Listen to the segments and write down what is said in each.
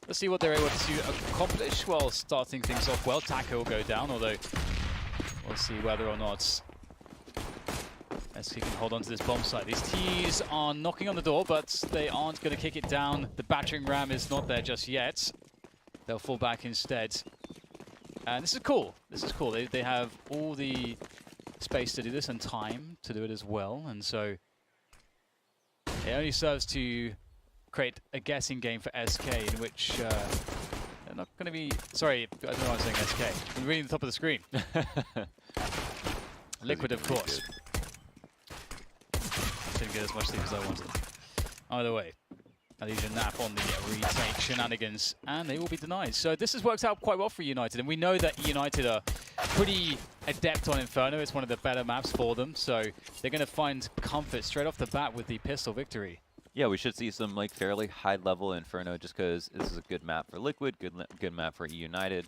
let's see what they're able to accomplish while starting things off well. Taco will go down, although we'll see whether or not SK can hold on to this bomb site. These T's are knocking on the door, but they aren't going to kick it down. The battering ram is not there just yet. They'll fall back instead. And this is cool. This is cool. They have all the space to do this and time to do it as well. And so it only serves to create a guessing game for SK in which they're not going to be... Sorry, I don't know why I'm saying SK. I'm reading the top of the screen. Liquid, of course. Didn't get as much sleep as I wanted. Either way, Elysian nap on the retake shenanigans, and they will be denied. So this has worked out quite well for United, and we know that United are pretty adept on Inferno. It's one of the better maps for them, so they're going to find comfort straight off the bat with the pistol victory. Yeah, we should see some like fairly high-level Inferno just because this is a good map for Liquid, good map for eUnited.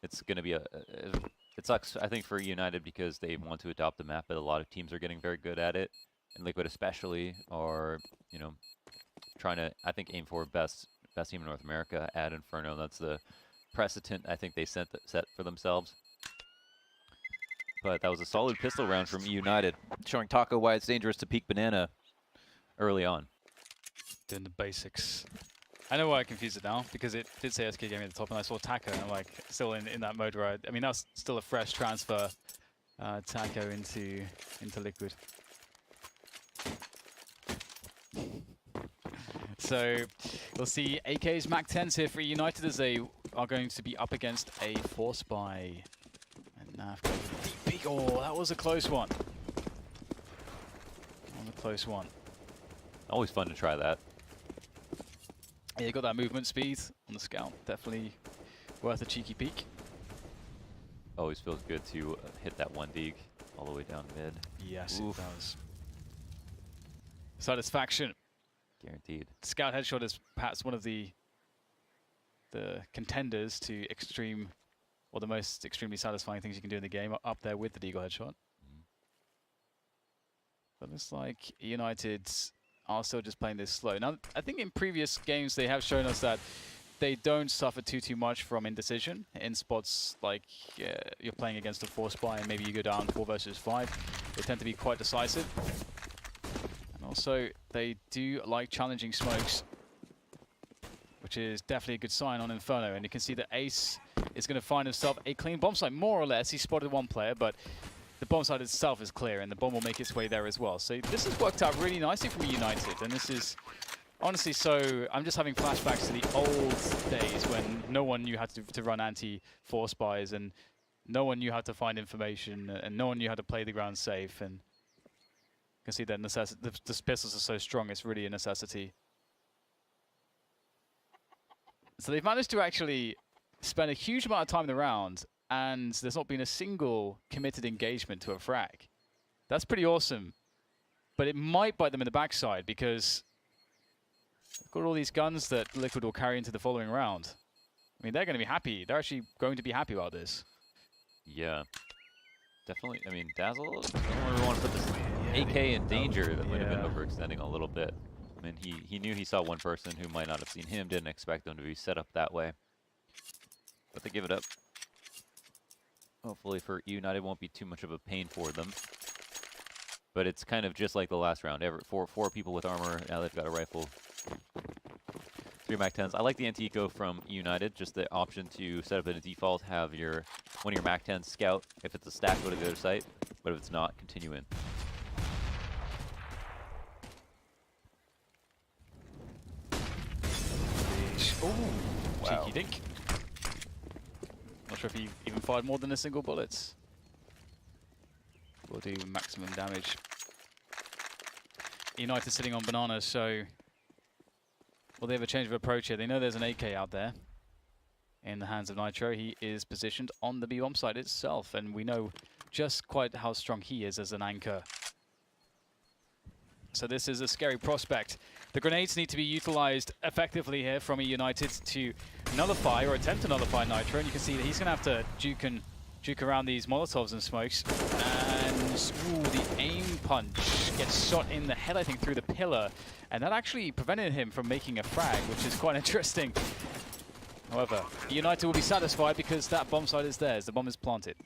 It's going to be it sucks, I think, for United because they want to adopt the map, but a lot of teams are getting very good at it. And Liquid especially, or, you know, trying to, I think, aim for best team in North America at Inferno. That's the precedent I think they set for themselves. But that was a solid pistol round from eUnited, showing Taco why it's dangerous to peek banana early on. Doing the basics. I know why I confused it now, because it did say SK Gaming at the top, and I saw Taco, and I'm like, still in that mode where I mean, that's still a fresh transfer, Taco into Liquid. So we'll see AK's Mac 10s here for United as they are going to be up against a Force by and Naf goes with a deep peek. Oh, that was a close one. A close one. Always fun to try that. Yeah, you got that movement speed on the scout. Definitely worth a cheeky peek. Always feels good to hit that one dig all the way down mid. Yes, Oof. it does. Satisfaction. Guaranteed. Scout headshot is perhaps one of the contenders to extreme, or the most extremely satisfying things you can do in the game, up there with the Deagle headshot. But it's like United are still just playing this slow. Now, I think in previous games they have shown us that they don't suffer too much from indecision in spots like you're playing against a Force Spy and maybe you go down 4 versus 5. They tend to be quite decisive. Also, they do like challenging smokes, which is definitely a good sign on Inferno. And you can see that Ace is going to find himself a clean bomb site, more or less. He spotted one player, but the bomb site itself is clear, and the bomb will make its way there as well. So this has worked out really nicely for United, and this is honestly so... I'm just having flashbacks to the old days when no one knew how to run anti-force buys, and no one knew how to find information, and no one knew how to play the ground safe, and you can see that the pistols are so strong, it's really a necessity. So they've managed to actually spend a huge amount of time in the round, and there's not been a single committed engagement to a frag. That's pretty awesome. But it might bite them in the backside, because they've got all these guns that Liquid will carry into the following round. I mean, they're going to be happy. They're actually going to be happy about this. Yeah. Definitely. I mean, Dazzle, I don't really want to put this AK in danger. That might have been overextending a little bit. I mean, he knew he saw one person who might not have seen him, didn't expect them to be set up that way. But they give it up. Hopefully for eUnited won't be too much of a pain for them. But it's kind of just like the last round. Four people with armor, now they've got a rifle. 3 Mac 10s. I like the anti-eco from eUnited, just the option to set up in a default, have one of your Mac 10s scout. If it's a stack, go to the other site. But if it's not, continue in. Oh, wow. Cheeky dink. Not sure if he even fired more than a single bullet. Will do maximum damage. United sitting on bananas, so well, they have a change of approach here. They know there's an AK out there in the hands of Nitro. He is positioned on the B-bomb site itself, and we know just quite how strong he is as an anchor. So this is a scary prospect. The grenades need to be utilized effectively here from eUnited to nullify or attempt to nullify Nitro. And you can see that he's going to have to juke around these Molotovs and smokes. And ooh, the aim punch gets shot in the head, I think, through the pillar. And that actually prevented him from making a frag, which is quite interesting. However, United will be satisfied because that bomb site is theirs. The bomb is planted.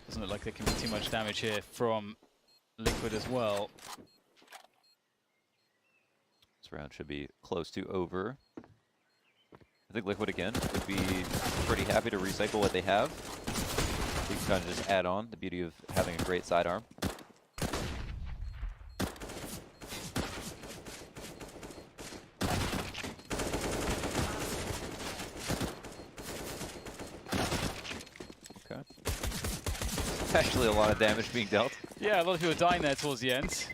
Doesn't look like there can be too much damage here from Liquid as well. This round should be close to over. I think Liquid, again, would be pretty happy to recycle what they have. You can kind of just add on the beauty of having a great sidearm. Okay. Actually, a lot of damage being dealt. Yeah, a lot of people dying there towards the end.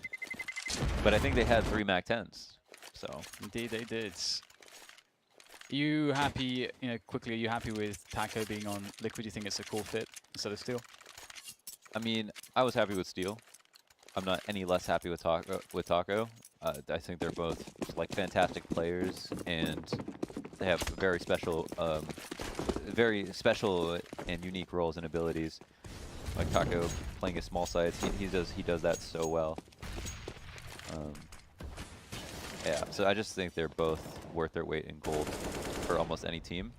But I think they had 3 MAC-10s, so. Indeed, they did. You happy, quickly, are you happy with Taco being on Liquid? Do you think it's a cool fit instead of Steel? I mean, I was happy with Steel. I'm not any less happy with Taco. I think they're both like fantastic players, and they have very special and unique roles and abilities. Like Taco playing his small sites, he does that so well. Yeah, so I just think they're both worth their weight in gold for almost any team.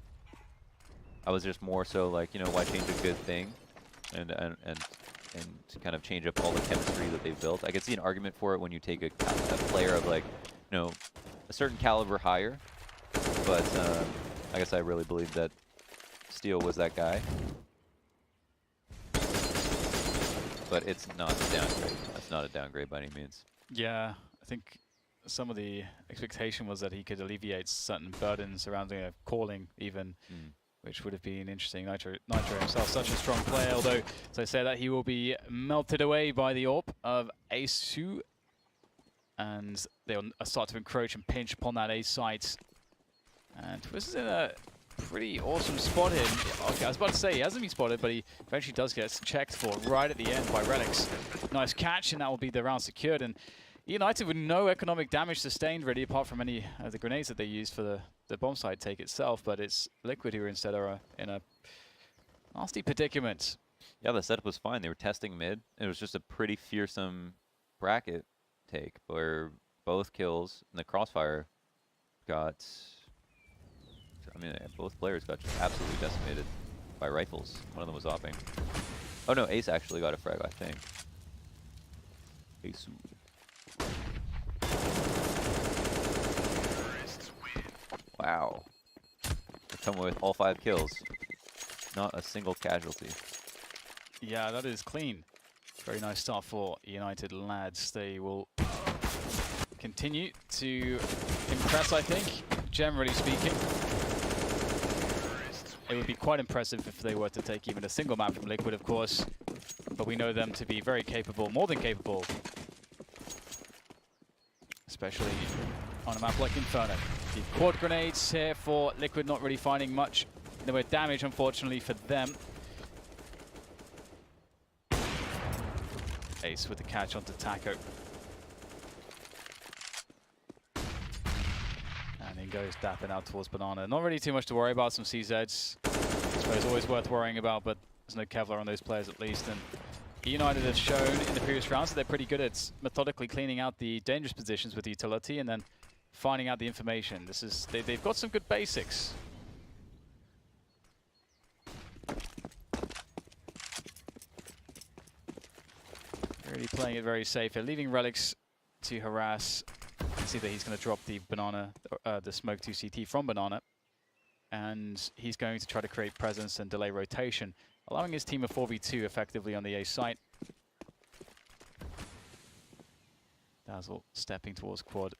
I was just more so like, why change a good thing and to kind of change up all the chemistry that they've built. I could see an argument for it when you take a player of like, a certain caliber higher, but I guess I really believe that Steel was that guy. But it's not a downgrade. That's not a downgrade by any means. Yeah, I think some of the expectation was that he could alleviate certain burdens surrounding a calling even, which would have been interesting. Nitro himself, such a strong player, although, as I say that, he will be melted away by the AWP of Ace2, and they'll start to encroach and pinch upon that A site. And Twist is in a pretty awesome spot here. Okay, I was about to say he hasn't been spotted, but he eventually does get checked for right at the end by Relics. Nice catch, and that will be the round secured. And United with no economic damage sustained really, apart from any of the grenades that they used for the bomb site take itself, but it's Liquid who instead are in a nasty predicament. Yeah, the setup was fine. They were testing mid. It was just a pretty fearsome bracket take where both kills in the crossfire got, both players got just absolutely decimated by rifles. One of them was opping. Oh no, Ace actually got a frag, I think. Ace. Wow. They're coming with all 5 kills. Not a single casualty. Yeah, that is clean. Very nice start for United lads. They will continue to impress, I think, generally speaking. It would be quite impressive if they were to take even a single map from Liquid, of course. But we know them to be very capable, more than capable. Especially on a map like Inferno. The quad grenades here for Liquid, not really finding much in the way of damage, unfortunately, for them. Ace with the catch onto Taco. And in goes Dapper now towards Banana. Not really too much to worry about, some CZs. I suppose always worth worrying about, but there's no Kevlar on those players at least. And United have shown in the previous rounds that they're pretty good at methodically cleaning out the dangerous positions with utility and then finding out the information. They've got some good basics. Really playing it very safe. They're leaving Relics to harass. See that he's going to drop the Banana, the Smoke 2 CT from Banana. And he's going to try to create presence and delay rotation, allowing his team a 4v2 effectively on the A site. Dazzle stepping towards quad.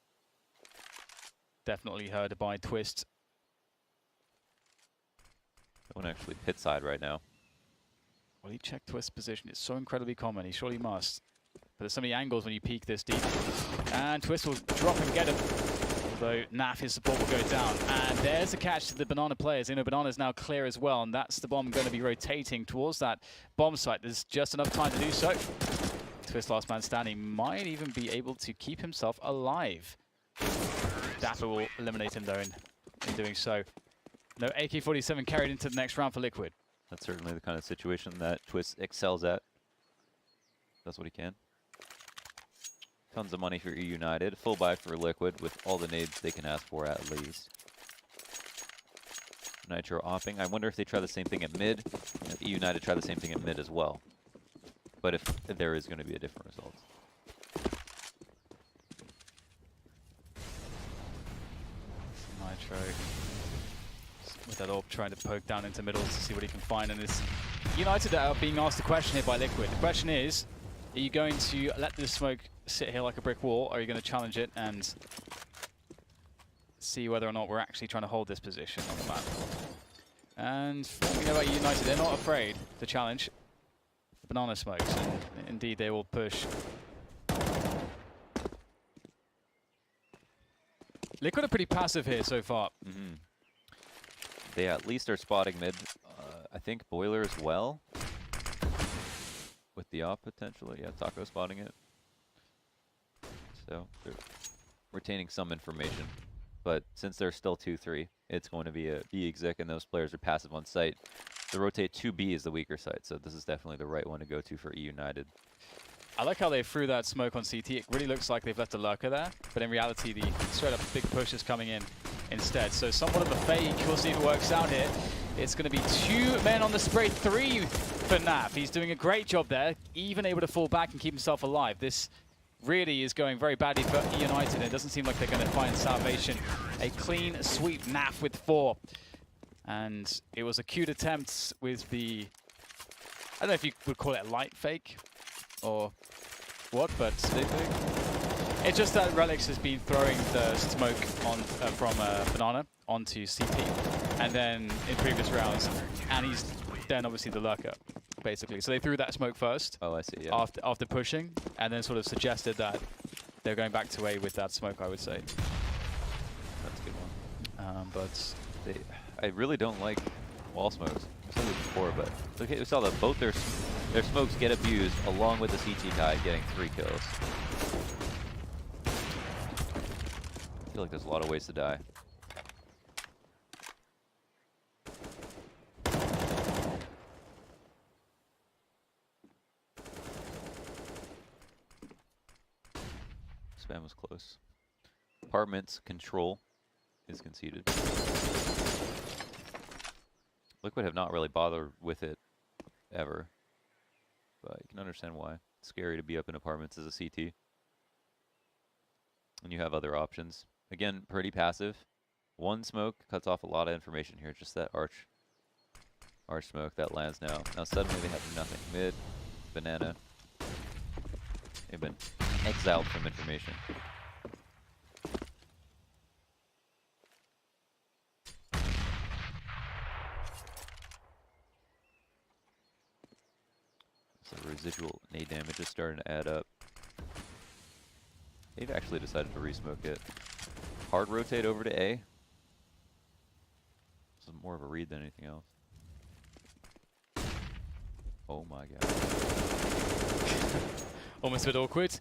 Definitely heard by Twist. That one actually pit side right now. Well, he checked Twist's position. It's so incredibly common. He surely must. But there's so many angles when you peek this deep. And Twist will drop and get him. Although Naf, his support will go down. And there's a catch to the Banana players. Banana is now clear as well. And that's the bomb going to be rotating towards that bomb site. There's just enough time to do so. Twist, last man standing, might even be able to keep himself alive. Dapper will eliminate him, though, in doing so. No AK-47 carried into the next round for Liquid. That's certainly the kind of situation that Twist excels at. That's what he can. Tons of money for eUnited. Full buy for Liquid with all the nades they can ask for at least. Nitro opping. I wonder if they try the same thing at mid. If eUnited try the same thing at mid as well. But if there is going to be a different result. Nitro with that orb trying to poke down into middles to see what he can find, and it's United that are being asked the question here by Liquid. The question is, are you going to let this smoke sit here like a brick wall, or are you going to challenge it and see whether or not we're actually trying to hold this position on the map? And from what we know about United, they're not afraid to challenge banana smokes, and indeed they will push. Liquid are pretty passive here so far. Mm-hmm. They at least are spotting mid. I think Boiler as well. With the op potentially. Yeah, Taco spotting it. So they're retaining some information. But since they're still 2-3, it's going to be a B exec and those players are passive on site. The rotate 2B is the weaker side, so this is definitely the right one to go to for eUnited. I like how they threw that smoke on CT. It really looks like they've left a lurker there, but in reality, the straight up big push is coming in instead. So somewhat of a fake. We'll see if it works out here. It's going to be 2 men on the spray, 3 for Naf. He's doing a great job there, even able to fall back and keep himself alive. This really is going very badly for eUnited. It doesn't seem like they're going to find salvation. A clean sweep, Naf with 4. And it was a cute attempt with the, I don't know if you would call it a light fake or what, but it's just that Relics has been throwing the smoke on from Banana onto CT, and then in previous rounds, and he's then obviously the lurker, basically. So they threw that smoke first. Oh, I see. Yeah. After pushing, and then sort of suggested that they're going back to A with that smoke, I would say. That's a good one. But I really don't like wall smokes. I've said this before, but look, we saw that both their smokes get abused along with the CT guy getting 3 kills. I feel like there's a lot of ways to die. Spam was close. Apartments control is conceded. Liquid have not really bothered with it ever, but you can understand why. It's scary to be up in apartments as a CT. And you have other options. Again, pretty passive. One smoke cuts off a lot of information here. Just that arch smoke that lands now. Now suddenly they have nothing. Mid, banana. They've been exiled from information. So residual nade damage is starting to add up. They've actually decided to resmoke it. Hard rotate over to A. This is more of a read than anything else. Oh my god. almost a bit awkward.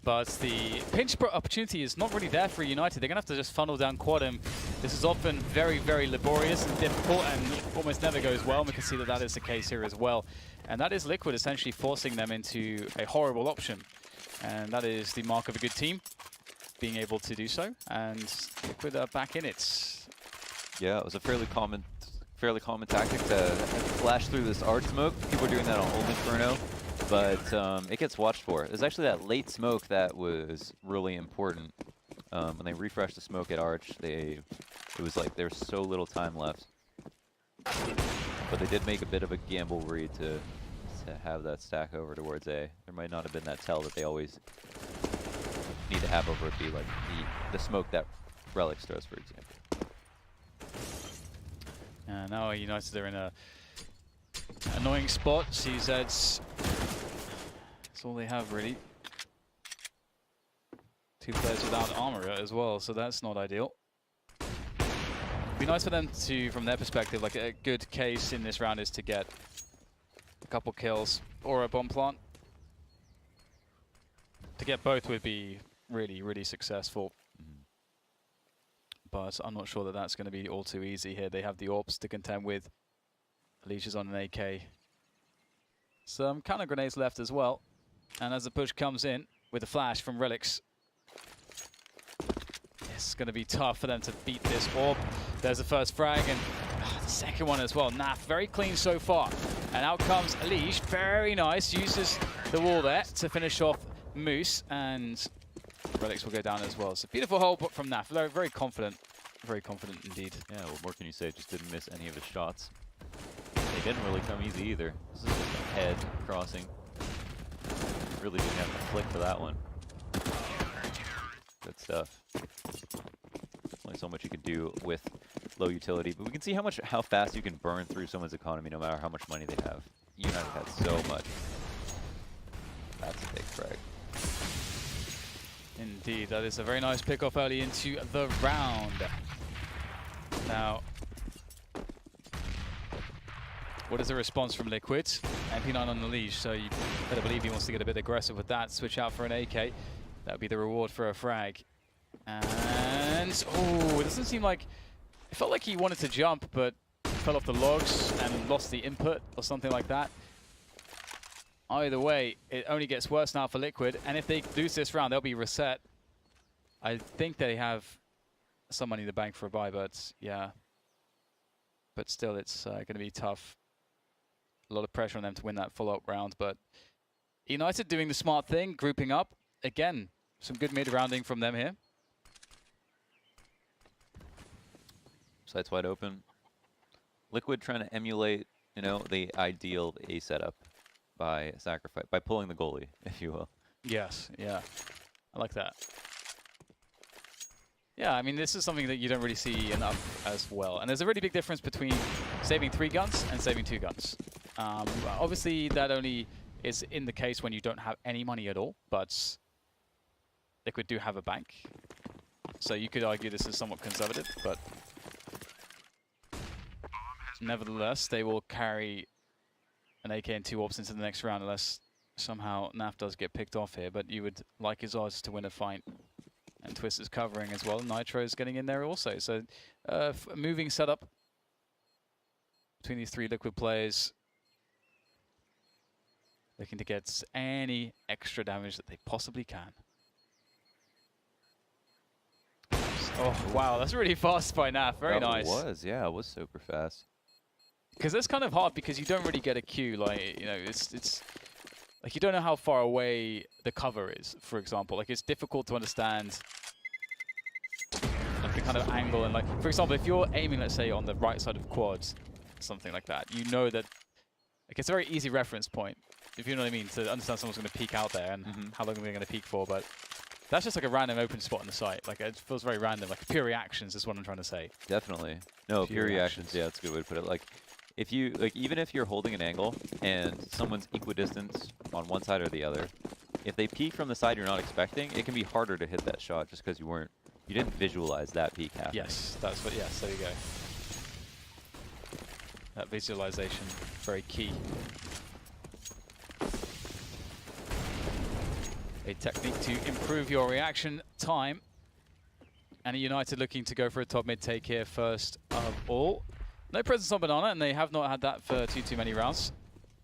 But the pinch opportunity is not really there for United. They're going to have to just funnel down quad him. This is often very, very laborious and difficult and almost never goes well. And we can see that that is the case here as well. And that is Liquid essentially forcing them into a horrible option. And that is the mark of a good team, being able to do so. And Liquid are back in it. Yeah, it was a fairly common tactic to flash through this arch smoke. People are doing that on Old Inferno. But it gets watched for. It was actually that late smoke that was really important. When they refreshed the smoke at Arch, it was like there's so little time left. But they did make a bit of a gamble read to have that stack over towards A. There might not have been that tell that they always need to have over at B, like the smoke that Relics throws, for example. Now United are in a annoying spot. CZ's that's all they have really. 2 players without armor as well, so that's not ideal. It'd be nice for them to, from their perspective, like a good case in this round is to get a couple kills or a bomb plant. To get both would be really, really successful. But I'm not sure that that's going to be all too easy here. They have the AWPs to contend with. Leash is on an AK. Some counter grenades left as well. And as the push comes in, with the flash from Relics. It's going to be tough for them to beat this orb. There's the first frag, and the second one as well. Naf, very clean so far. And out comes Alish, very nice. Uses the wall there to finish off Moose, and Relics will go down as well. So beautiful hole from Naf. Very, very confident indeed. Yeah, what more can you say? Just didn't miss any of his shots. They didn't really come easy either. This is just a head crossing. Really didn't have to flick for that one. Good stuff. Only so much you can do with low utility, but we can see how fast you can burn through someone's economy no matter how much money they have. United had so much. That's a big frag. Indeed, that is a very nice pick-off early into the round. Now, what is the response from Liquid? MP9 on the leash, so you better believe he wants to get a bit aggressive with that. Switch out for an AK. That would be the reward for a frag. And, oh, it doesn't seem like... It felt like he wanted to jump, but fell off the logs and lost the input or something like that. Either way, it only gets worse now for Liquid, and if they lose this round, they'll be reset. I think they have some money in the bank for a buy, but yeah. But still, it's going to be tough. A lot of pressure on them to win that follow-up round, but United doing the smart thing, grouping up. Again, some good mid-rounding from them here. Sights wide open. Liquid trying to emulate, you know, the ideal A setup by sacrifice, by pulling the goalie, if you will. Yes, yeah. I like that. Yeah, I mean, this is something that you don't really see enough as well. And there's a really big difference between saving 3 guns and saving 2 guns. Obviously, that only is in the case when you don't have any money at all, but Liquid do have a bank. So you could argue this is somewhat conservative, but nevertheless, they will carry an AK and 2 orbs into the next round unless somehow Naf does get picked off here, but you would like his odds to win a fight. And Twist is covering as well. Nitro is getting in there also. So moving setup between these 3 Liquid players. Looking to get any extra damage that they possibly can. Oh, wow. That's really fast by Naf. Very nice. It was, yeah. It was super fast. Because that's kind of hard because you don't really get a cue. Like, you know, it's like you don't know how far away the cover is, for example. Like, it's difficult to understand like the kind of angle. And like, for example, if you're aiming, let's say, on the right side of quads, something like that, you know that like it's a very easy reference point, if you know what I mean, to understand someone's going to peek out there and how long they're going to peek for. But that's just like a random open spot on the site. Like, it feels very random. Like, pure reactions is what I'm trying to say. Definitely. No, pure reactions. Yeah, that's a good way to put it. Like, if you, like, even if you're holding an angle and someone's equidistant on one side or the other, if they peek from the side you're not expecting, it can be harder to hit that shot just because you didn't visualize that peek happening. Yes, that's what, yes, there you go. That visualization, very key. A technique to improve your reaction time. And United looking to go for a top mid take here first of all. No presence on Banana, and they have not had that for too many rounds.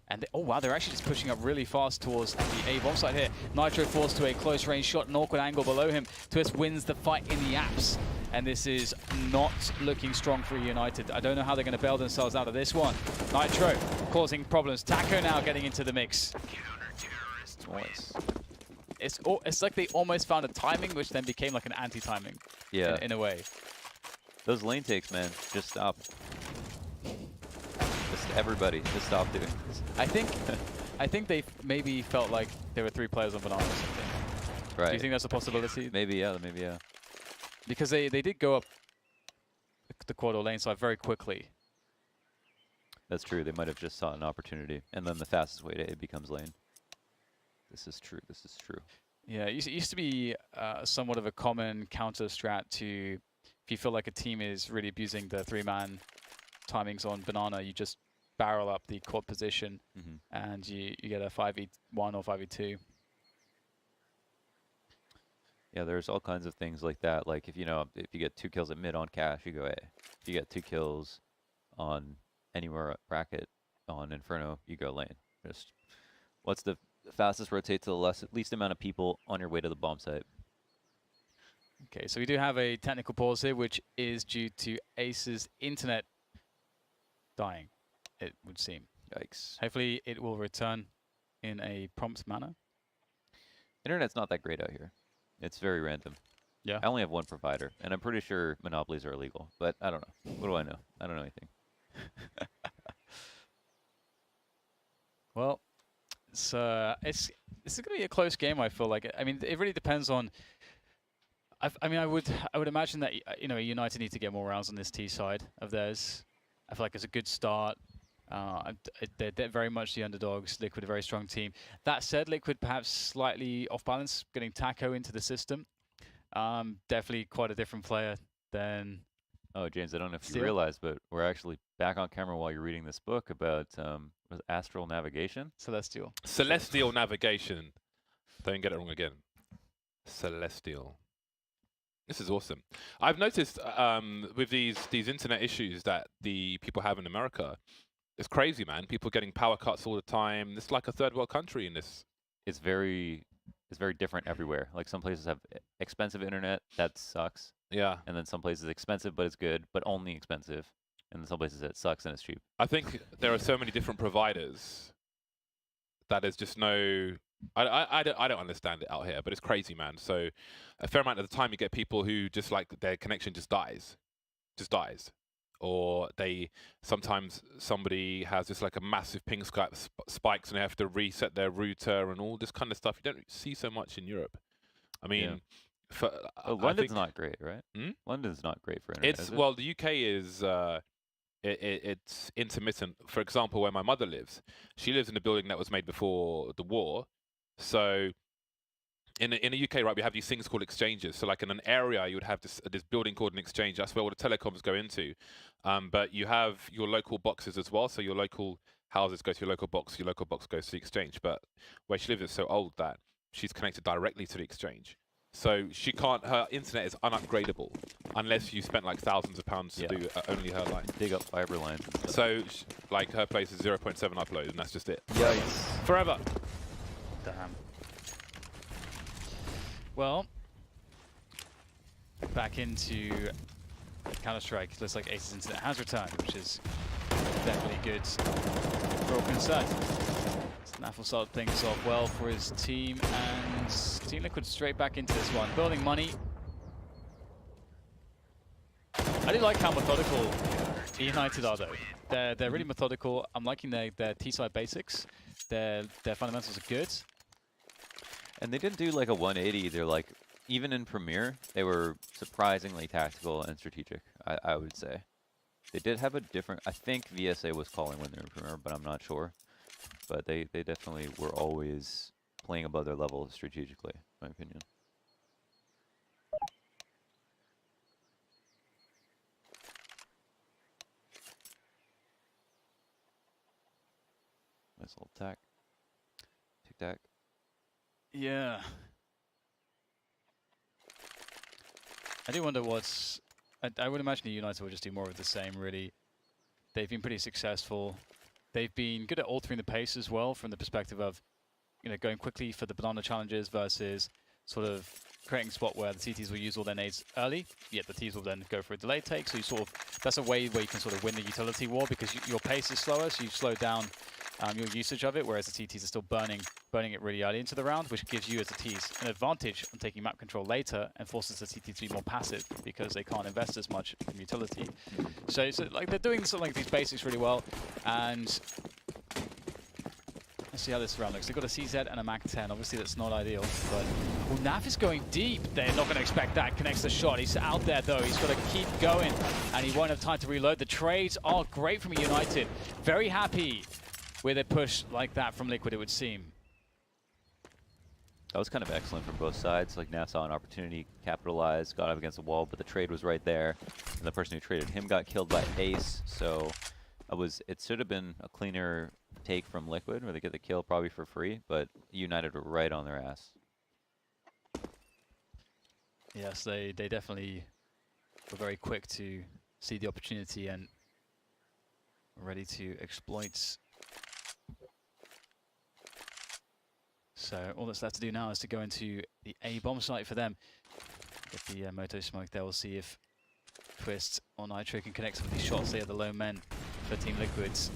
And oh wow, they're actually just pushing up really fast towards the A bomb site here. Nitro forced to a close range shot, an awkward angle below him. Twist wins the fight in the apps. And this is not looking strong for United. I don't know how they're going to bail themselves out of this one. Nitro causing problems. Taco now getting into the mix. Nice. It's like they almost found a timing, which then became like an anti-timing. Yeah. In a way. Those lane takes, man, just stop. Just everybody, just stop doing this. I think they maybe felt like there were 3 players on Banana or something. Right. Do you think that's a possibility? Maybe, yeah, maybe, yeah. Because they did go up the quad or lane side very quickly. That's true. They might have just saw an opportunity, and then the fastest way to A becomes lane. This is true. This is true. Yeah, it used to be somewhat of a common counter strat to, if you feel like a team is really abusing the 3-man timings on Banana, you just barrel up the quad position and you get a 5v1 or 5v2. Yeah, there's all kinds of things like that. Like if you get 2 kills at mid on cash, you go A. If you get 2 kills on anywhere bracket on Inferno, you go lane. Just what's the fastest rotate to the least amount of people on your way to the bomb site. Okay, so we do have a technical pause here, which is due to Ace's internet dying, it would seem. Yikes. Hopefully it will return in a prompt manner. Internet's not that great out here. It's very random. Yeah. I only have one provider, and I'm pretty sure monopolies are illegal, but I don't know. What do I know? I don't know anything. Well, it's going to be a close game, I feel like. I mean, it really depends on... I would imagine that, you know, United need to get more rounds on this T side of theirs. I feel like it's a good start. They're very much the underdogs. Liquid, a very strong team. That said, Liquid perhaps slightly off balance, getting Taco into the system. Definitely quite a different player than... Oh, James, I don't know if you Steel? realize, but we're actually back on camera while you're reading this book about was astral navigation. Celestial. Celestial navigation. Don't get it wrong again. Celestial. This is awesome. I've noticed with these internet issues that the people have in America, it's crazy, man. People getting power cuts all the time. It's like a third world country in this. It's very different everywhere. Like some places have expensive internet, that sucks. Yeah. And then some places expensive, but it's good, but only expensive. And then some places it sucks and it's cheap. I think there are so many different providers that there's just no... I don't understand it out here, but it's crazy, man. So a fair amount of the time you get people who just like their connection just dies. Or sometimes somebody has just like a massive ping spikes and they have to reset their router and all this kind of stuff. You don't see so much in Europe. I mean, London's not great, right? Hmm? London's not great for internet. Is it? Well, the UK is it's intermittent. For example, where my mother lives, she lives in a building that was made before the war. So in the UK, right, we have these things called exchanges. So like in an area, you would have this building called an exchange. That's where all the telecoms go into. But you have your local boxes as well. So your local houses go to your local box goes to the exchange. But where she lives is so old that she's connected directly to the exchange. So she can't, her internet is unupgradable unless you spent like thousands of pounds to do only her line. Dig up fiber lines and stuff. So like her place is 0.7 upload and that's just it. Yikes. Forever. Damn. Well, back into Counter-Strike. Looks like Ace's internet has returned, which is definitely good for all concerned. Snaffle started things off well for his team, and Team Liquid straight back into this one. Building money. I do like how methodical eUnited are, though. They're really methodical. I'm liking their T-side basics. Their fundamentals are good. And they didn't do like a 180. They're like, even in Premier, they were surprisingly tactical and strategic, I would say. They did have a different, I think VSA was calling when they were in Premier, but I'm not sure. But they definitely were always playing above their level strategically, in my opinion. Nice little tack. Tic-tac. Yeah. I do wonder what's... I would imagine the United will just do more of the same, really. They've been pretty successful. They've been good at altering the pace as well, from the perspective of, you know, going quickly for the banana challenges versus sort of creating a spot where the CTs will use all their nades early, yet the Ts will then go for a delayed take. So you sort of, that's a way where you can sort of win the utility war, because your pace is slower, so you've slowed down your usage of it, whereas the CTs are still burning it really early into the round, which gives you as the Ts an advantage on taking map control later and forces the CT to be more passive because they can't invest as much in utility. So like they're doing something like these basics really well, and let's see how this round looks. They've got a CZ and a MAC-10. Obviously, that's not ideal, but Naf is going deep. They're not going to expect that. Connects the shot. He's out there, though. He's got to keep going, and he won't have time to reload. The trades are great from United. Very happy with a push like that from Liquid, it would seem. That was kind of excellent from both sides. Like, Naf saw an opportunity, capitalized, got up against the wall, but the trade was right there. And the person who traded him got killed by Ace, so it should have been a cleaner take from Liquid, where they get the kill probably for free, but United were right on their ass. Yes, they definitely were very quick to see the opportunity and ready to exploit. So all that's left to do now is to go into the A bomb site for them. Get the Moto smoke there. We'll see if Twist or Nitro can connect some of these shots. They are the lone men for Team Liquids.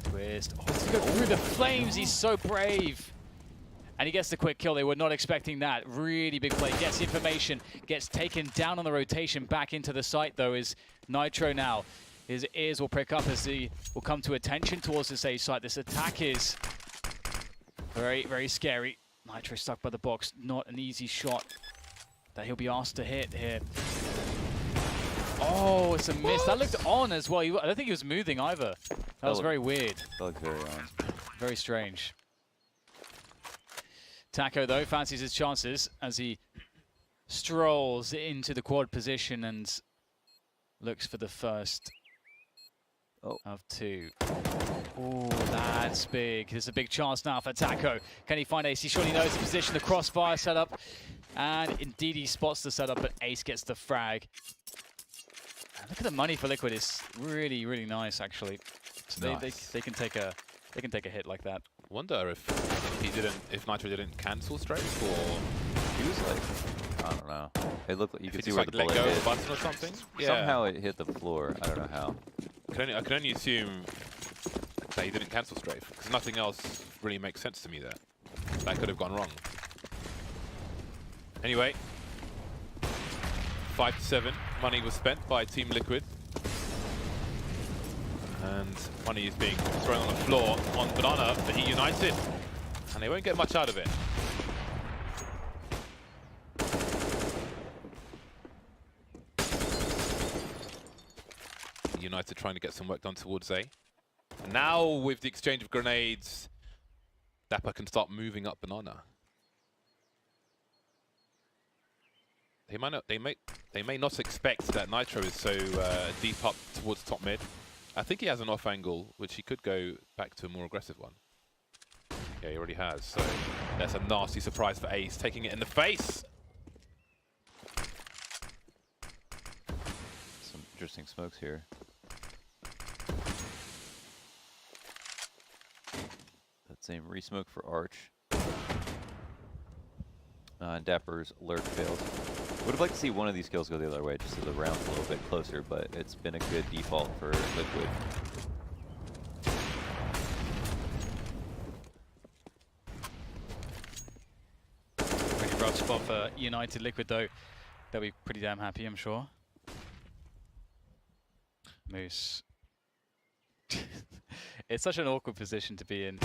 Twist. Oh, he's going to go through the flames. He's so brave. And he gets the quick kill. They were not expecting that. Really big play. Gets the information. Gets taken down on the rotation. Back into the site, though, is Nitro now. His ears will prick up as he will come to attention towards this A site. This attack is very, very scary. Nitro stuck by the box. Not an easy shot that he'll be asked to hit here. Oh, it's a miss. That looked on as well. I don't think he was moving either. That was very weird. That looked very on. Very strange. Taco, though, fancies his chances as he strolls into the quad position and looks for the first of two. Oh, that's big. There's a big chance now for Taco. Can he find Ace? He surely knows the position, the crossfire setup. And indeed he spots the setup, but Ace gets the frag. And look at the money for Liquid. It's really, really nice, actually. So nice. they can take a hit like that. Wonder if Nitro didn't cancel Strafe, or He was like, I don't know. It looked like you if could he see where decided the to let bullet go of hit. the button or something. Yeah. Somehow it hit the floor. I don't know how. I can only assume that he didn't cancel Strafe, because nothing else really makes sense to me there. That could have gone wrong. Anyway, 5-7. Money was spent by Team Liquid. And money is being thrown on the floor on Banana for eUnited. And they won't get much out of it. eUnited trying to get some work done towards A. And now with the exchange of grenades, Dapper can start moving up Banana. They may not expect that Nitro is so deep up towards top mid. I think he has an off angle, which he could go back to a more aggressive one. Yeah, he already has. So that's a nasty surprise for Ace, taking it in the face. Some interesting smokes here. That same resmoke for Arch. Dapper's lurk failed. Would have liked to see one of these kills go the other way, just so the round's a little bit closer, but it's been a good default for Liquid. Pretty rough spot for United Liquid, though. They'll be pretty damn happy, I'm sure. Moose. It's such an awkward position to be in.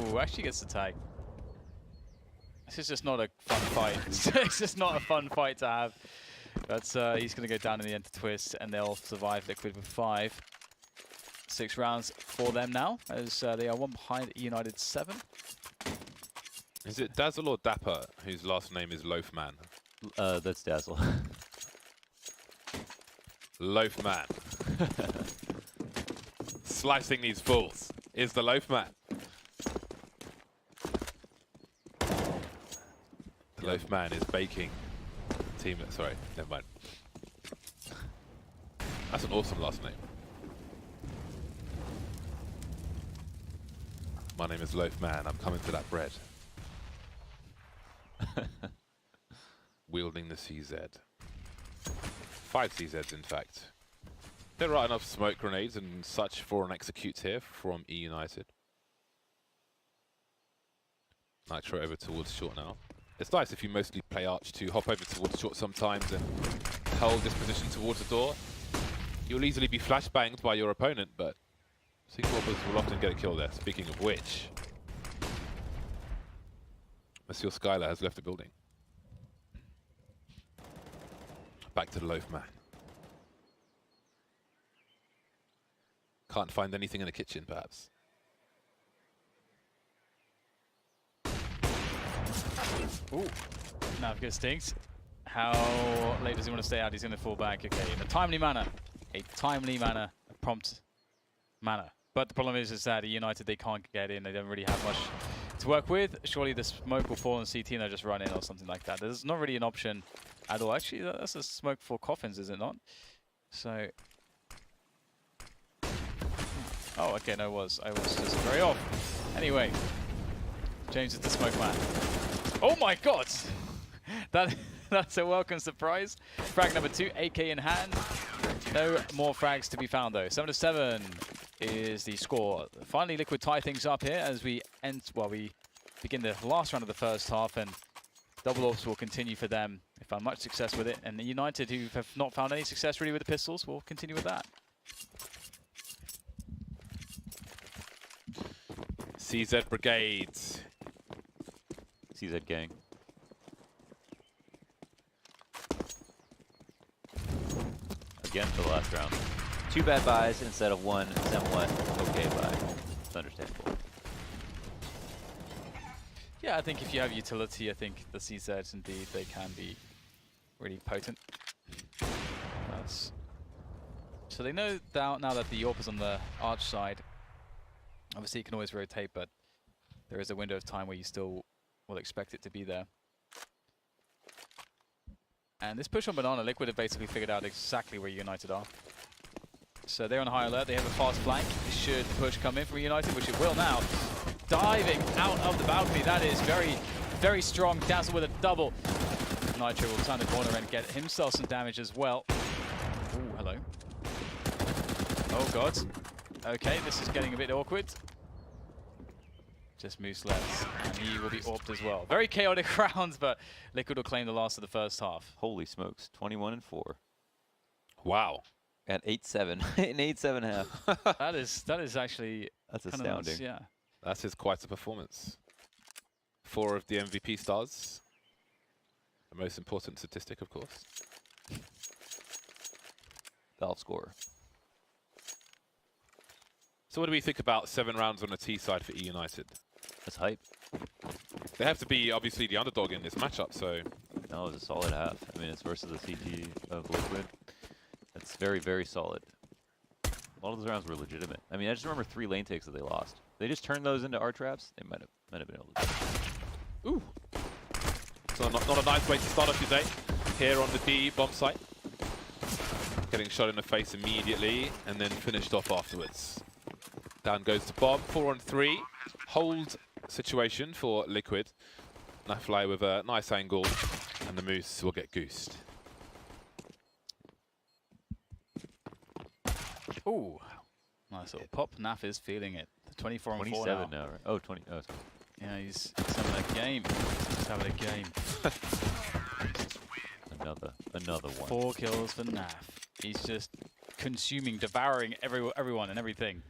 Ooh, actually gets the tag. This is just not a fun fight. It's just not a fun fight to have. But he's going to go down in the end to Twist, and they'll survive Liquid with 5. 6 rounds for them now, as they are one behind United 7. Is it Dazzle or Dapper, whose last name is Loafman? That's Dazzle. Loafman. Slicing these fools is the Loafman. The Loafman is baking team. Sorry, never mind. That's an awesome last name. My name is Loafman. I'm coming to that bread. Wielding the CZ. 5 CZs, in fact. There are enough smoke grenades and such for an execute here from eUnited. Nitro over towards short now. It's nice if you mostly play Arch to hop over towards short sometimes and hold this position towards the door. You'll easily be flashbanged by your opponent, but Synchroppers will often get a kill there. Speaking of which, Monsieur Skylar has left the building. Back to the Loafman. Can't find anything in the kitchen, perhaps. Ooh, now good stings. How late does he want to stay out? He's going to fall back. Okay, in a timely manner. A prompt manner. But the problem is that at United, they can't get in. They don't really have much to work with. Surely the smoke will fall on CT and they'll just run in or something like that. There's not really an option at all. Actually, that's a smoke for coffins, is it not? So... Oh, okay, no, I was just very off. Anyway, James is the smoke man. Oh my god! That's a welcome surprise. Frag number 2, AK in hand. No more frags to be found though. 7-7 is the score. Finally, Liquid tie things up here as we we begin the last round of the first half, and double orbs will continue for them. They found much success with it, and the United, who have not found any success really with the pistols, will continue with that. CZ Brigades. CZ gang. Again for the last round. 2 bad buys instead of 1 somewhat okay buy. It's understandable. Yeah, I think if you have utility, I think the CZs indeed, they can be really potent. So they know now that the AWP is on the arch side. Obviously, you can always rotate, but there is a window of time where you still will expect it to be there. And this push on Banana, Liquid have basically figured out exactly where United are. So they're on high alert. They have a fast flank. Should the push come in from United, which it will now. Diving out of the balcony. That is very, very strong. Dazzle with a double. Nitro will turn the corner and get himself some damage as well. Ooh, hello. Oh, God. Okay, this is getting a bit awkward. Just moves left, and he will be AWP'd as well. Very chaotic rounds, but Liquid will claim the last of the first half. Holy smokes, 21-4. Wow. At 8-7, an 8-7 half. that is actually That's astounding. nice, yeah. That is quite a performance. 4 of the MVP stars. The most important statistic, of course. Valve score. So what do we think about 7 rounds on the T side for eUnited? That's hype. They have to be obviously the underdog in this matchup, so... No, it was a solid half. I mean, it's versus the CT of Liquid. That's very, very solid. A lot of those rounds were legitimate. I mean, I just remember 3 lane takes that they lost. They just turned those into R traps. They might have been able to do it. Ooh. So not a nice way to start off your day here on the B bomb site. Getting shot in the face immediately and then finished off afterwards. Down goes the bomb. 4 on 3. Hold situation for Liquid. Nafly with a nice angle, and the Moose will get goosed. Ooh, nice little pop. Naf is feeling it. 24 on 4 27 now. now, right? Oh, 20. Oh, sorry. Yeah, he's having a game. He's having a game. Another one. 4 kills for Naf. He's just consuming, devouring everyone and everything.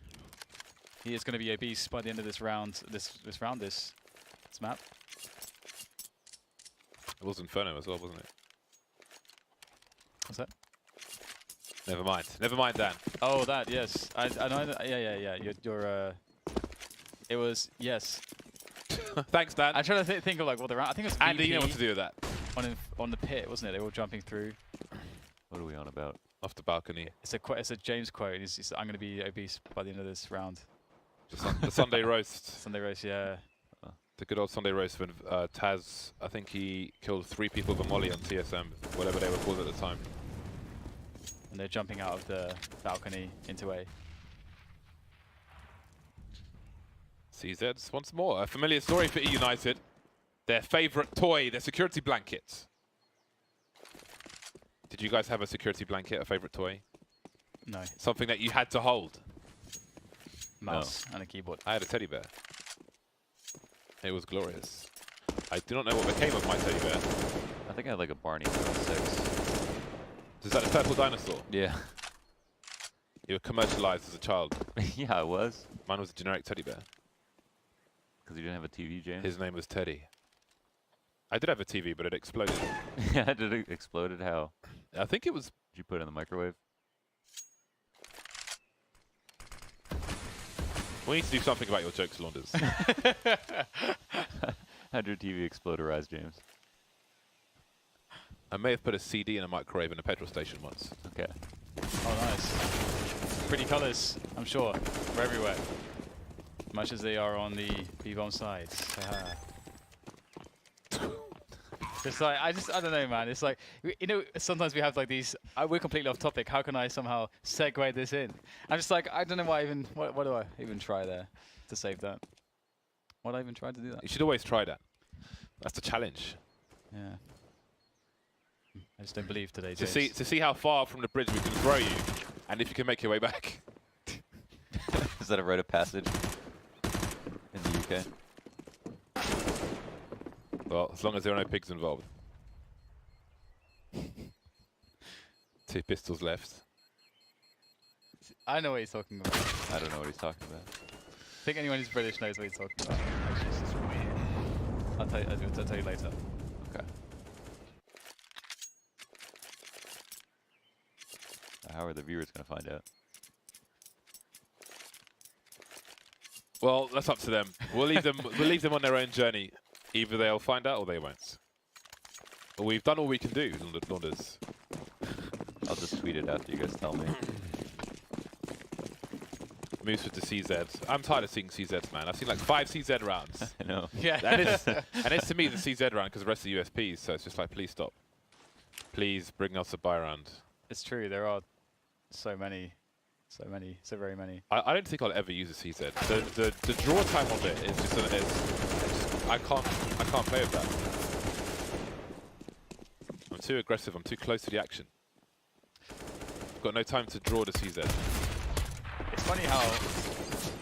He is going to be a beast by the end of this round. This map. It was Inferno as well, wasn't it? What's that? Never mind. Never mind, Dan. Oh, that, yes. I know that. Yeah. You're it was, yes. Thanks, Dan. I'm trying to think of like what the round. I think it was Andy, VP you know what to do with that. on the pit, wasn't it? They were all jumping through. What are we on about? Off the balcony. It's a James quote. He's I'm going to be obese by the end of this round. The Sunday roast. Sunday race, yeah. The good old Sunday roast when Taz, I think he killed 3 people with a molly on TSM, whatever they were called at the time. And they're jumping out of the balcony into A. CZs once more. A familiar story for eUnited. Their favourite toy, their security blanket. Did you guys have a security blanket, a favourite toy? No. Something that you had to hold? Mouse and a keyboard. I had a teddy bear. It was glorious. I do not know what became of my teddy bear. I think I had like a Barney when I was 6. Is that a purple dinosaur? Yeah. You were commercialized as a child. Yeah, I was. Mine was a generic teddy bear. Because you didn't have a TV, James? His name was Teddy. I did have a TV, but it exploded. Yeah, did it exploded? How? I think it was... Did you put it in the microwave? We need to do something about your jokes, Launders. How'd your TV exploderized, James? I may have put a CD in a microwave in a petrol station once. Okay. Oh, nice. Pretty colors, I'm sure. They're everywhere. Much as they are on the B-bomb sides. Just like, I don't know, man. It's like, you know, sometimes we have like these, we're completely off topic. How can I somehow segue this in? I'm just like, I don't know why what do I even try there to save that? Why'd I even try to do that? You should always try that. That's the challenge. Yeah. I just don't believe today, To James. see how far from the bridge we can throw you, and if you can make your way back. Is that a rite of passage in the UK? Well, as long as there are no pigs involved. 2 pistols left. I know what he's talking about. I don't know what he's talking about. I think anyone who's British knows what he's talking about. I'll tell you later. Okay. How are the viewers going to find out? Well, that's up to them. We'll leave them. We'll leave them on their own journey. Either they'll find out or they won't. But we've done all we can do, Launders. I'll just tweet it after you guys tell me. Moves with the CZ. I'm tired of seeing CZs, man. I've seen like 5 CZ rounds. I know. Yeah. And it's to me the CZ round because the rest are USPs. So it's just like, please stop. Please bring us a buy round. It's true. There are so very many. I don't think I'll ever use a CZ. The draw time of it is just I can't play with that. I'm too aggressive. I'm too close to the action. I've got no time to draw the CZ. It's funny how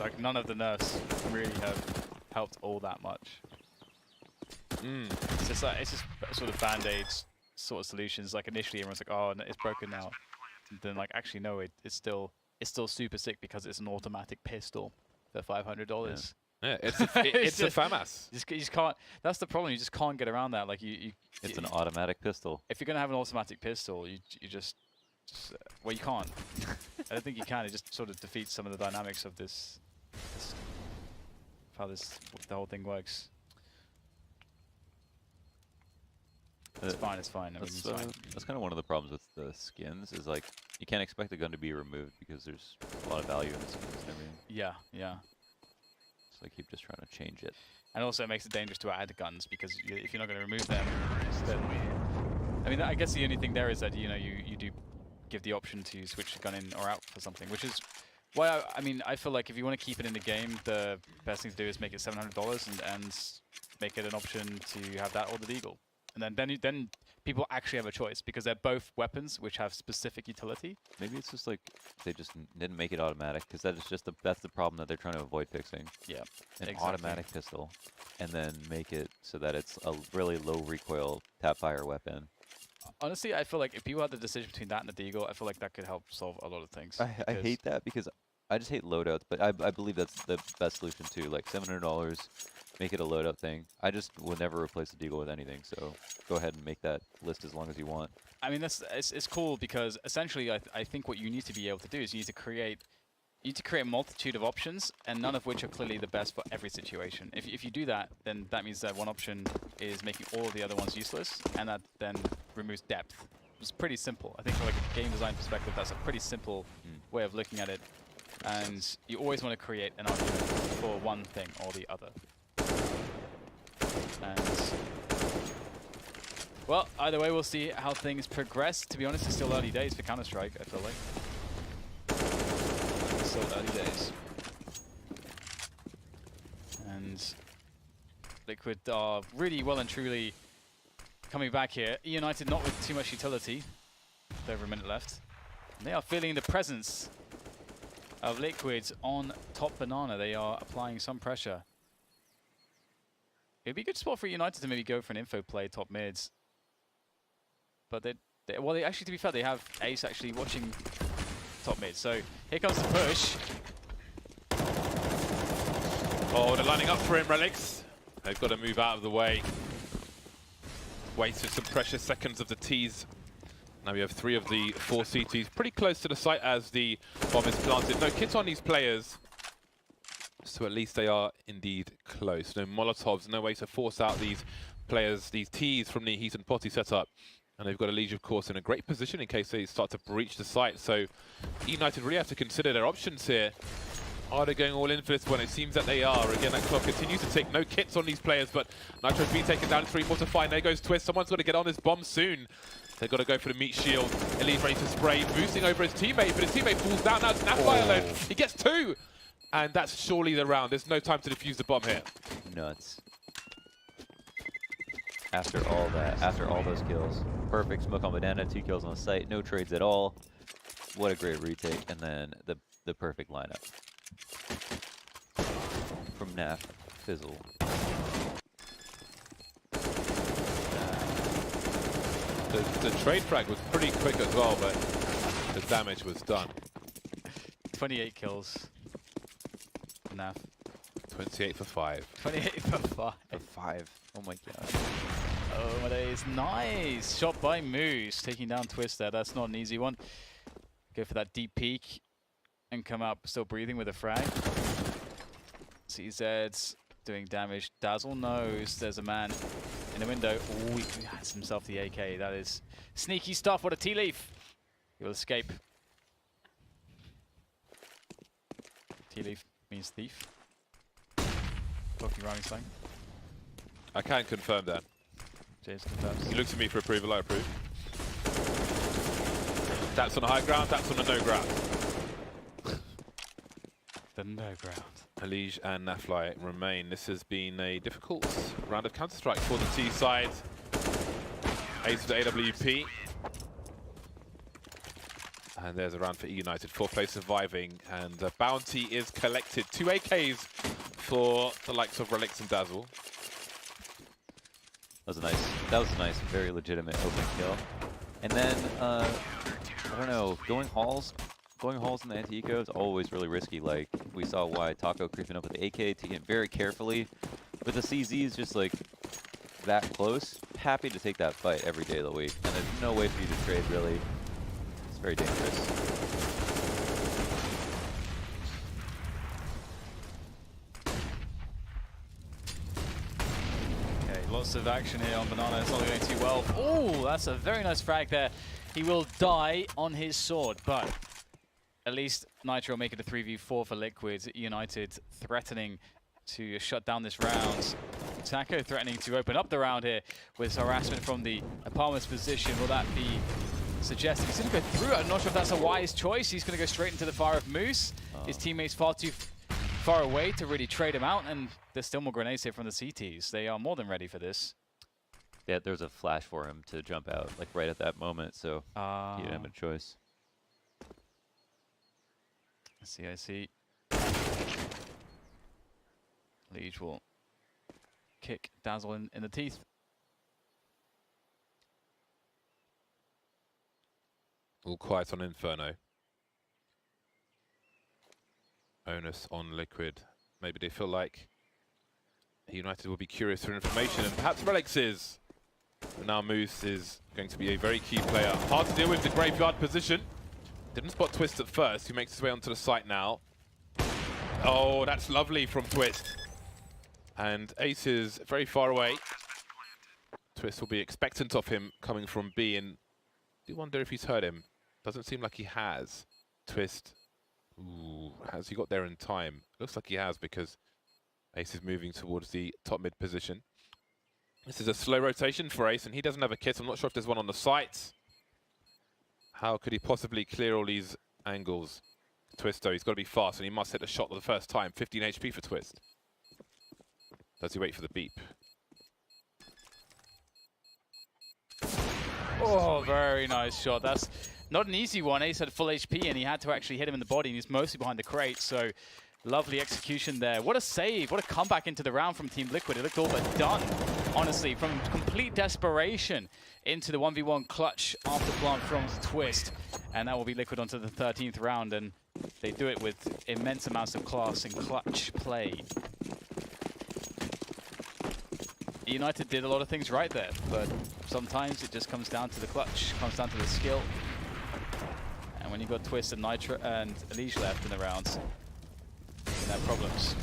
like none of the nerfs really have helped all that much. It's just like sort of band-aid sort of solutions. Like initially everyone's like, oh, it's broken now. And then like actually no, it's still super sick because it's an automatic pistol for $500. Yeah, it's a FAMAS. You just can't. That's the problem. You just can't get around that. Like It's an automatic pistol. if you're gonna have an automatic pistol, you just well, you can't. I don't think you can. It just sort of defeats some of the dynamics of this how the whole thing works. It's fine. It's fine. I mean, it's fine. That's kind of one of the problems with the skins. Is like you can't expect the gun to be removed because there's a lot of value in the skins and everything. Yeah, yeah. So I keep just trying to change it. And also it makes it dangerous to add guns because if you're not going to remove them, then I mean, I guess the only thing there is that you do give the option to switch the gun in or out for something, which is why I mean I feel like if you want to keep it in the game, the best thing to do is make it $700 and make it an option to have that or the Deagle, and then people actually have a choice because they're both weapons which have specific utility. Maybe it's just like they just didn't make it automatic because that's the problem that they're trying to avoid fixing. Yeah, An exactly. automatic pistol, and then make it so that it's a really low recoil tap fire weapon. Honestly, I feel like if people had the decision between that and the Deagle, I feel like that could help solve a lot of things. I hate that because I just hate loadouts, but I believe that's the best solution too. Like $700, make it a loadout thing. I just will never replace the Deagle with anything, so go ahead and make that list as long as you want. I mean, it's cool because essentially, I think what you need to be able to do is you need to create a multitude of options, and none of which are clearly the best for every situation. If you do that, then that means that one option is making all of the other ones useless, and that then removes depth. It's pretty simple. I think from like a game design perspective, that's a pretty simple way of looking at it. And you always want to create an argument for one thing or the other. And well, either way, we'll see how things progress. To be honest, it's still early days for Counter-Strike, I feel like. Still early days. And Liquid are really well and truly coming back here. eUnited not with too much utility. With over a minute left. And they are feeling the presence of Liquid on top Banana. They are applying some pressure. It'd be a good spot for eUnited to maybe go for an info play top mids. But they actually, to be fair, they have Ace actually watching top mid. So here comes the push. Oh, they're lining up for him, Relics. They've got to move out of the way. Wasted some precious seconds of the T's. Now we have 3 of the 4 CTs pretty close to the site as the bomb is planted. No kits on these players, so at least they are indeed close. No Molotovs, no way to force out these players, these T's from the Heat and Potty setup. And they've got Elige, of course, in a great position in case they start to breach the site. So eUnited really have to consider their options here. Are they going all in for this one? It seems that they are. Again, that clock continues to tick. No kits on these players, but Nitro's being taken down 3 more to 5. There goes Twist. Someone's got to get on this bomb soon. They've got to go for the meat shield. Elise ready to spray, boosting over his teammate, but his teammate falls down. Now Snapfire alone. He gets 2. And that's surely the round. There's no time to defuse the bomb here. nuts. After all that, after all those kills. Perfect smoke on banana, 2 kills on the site, no trades at all. What a great retake, and then the perfect lineup. From Naf, Fizzle. The trade frag was pretty quick as well, but the damage was done. 28 kills. Enough. 28 for 5. 28 for 5. For 5. Oh my god. Oh my days. Nice shot by Moose, taking down Twist there. That's not an easy one. Go for that deep peek and come up still breathing with a frag. CZ's doing damage. Dazzle knows there's a man in the window. Oh, he has himself the AK. That is sneaky stuff. What a tea leaf. He will escape. Tea leaf means thief. Talking rhyming slang. I can confirm that. James confirms. He looks at me for approval, I approve. That's on a high ground, that's on a no ground. The no ground. Elige and Nafly remain. This has been a difficult round of Counter-Strike for the T side. Ace with AWP. And there's a round for eUnited. 4th place surviving, and a bounty is collected. 2 AKs for the likes of Relics and Dazzle. That was a nice, very legitimate open kill. And then, I don't know, going halls in the anti-eco is always really risky. Like, we saw why Taco creeping up with the AK, taking it very carefully. With the CZs just like that close, happy to take that fight every day of the week. And there's no way for you to trade, really. It's very dangerous. Lots of action here on Banana. It's not going too well. Oh, that's a very nice frag there. He will die on his sword, but at least Nitro make it a 3v4 for Liquid. United threatening to shut down this round. Taco threatening to open up the round here with harassment from the apartment's position. Will that be suggested? He's going to go through. I'm not sure if that's a wise choice. He's going to go straight into the fire of Moose. His teammates far too far away to really trade him out, and there's still more grenades here from the CTs. They are more than ready for this. Yeah, there's a flash for him to jump out, like right at that moment, so he didn't have a choice. I see. Liege will kick Dazzle in the teeth. All quiet on Inferno. Onus on Liquid. Maybe they feel like United will be curious for information, and perhaps Relics is. But now Moose is going to be a very key player. Hard to deal with the graveyard position. Didn't spot Twist at first, who makes his way onto the site now. Oh, that's lovely from Twist. And Ace is very far away. Twist will be expectant of him coming from B, and I do wonder if he's heard him. Doesn't seem like he has. Twist. Ooh, has he got there in time? Looks like he has, because Ace is moving towards the top mid position. This is a slow rotation for Ace, and he doesn't have a kit. I'm not sure if there's one on the site. How could he possibly clear all these angles? Twist, though, he's got to be fast, and he must hit the shot for the first time. 15 HP for Twist. Does he wait for the beep? Oh, very nice shot. That's not an easy one. Ace had full HP, and he had to actually hit him in the body, and he's mostly behind the crate, so lovely execution there. What a save. What a comeback into the round from Team Liquid. It looked all but done, honestly, from complete desperation into the 1v1 clutch after plant from Twist. And that will be Liquid onto the 13th round, and they do it with immense amounts of class and clutch play. United did a lot of things right there, but sometimes it just comes down to the clutch, comes down to the skill. And when you've got Twist and Nitro and Elige left in the rounds, you can have problems.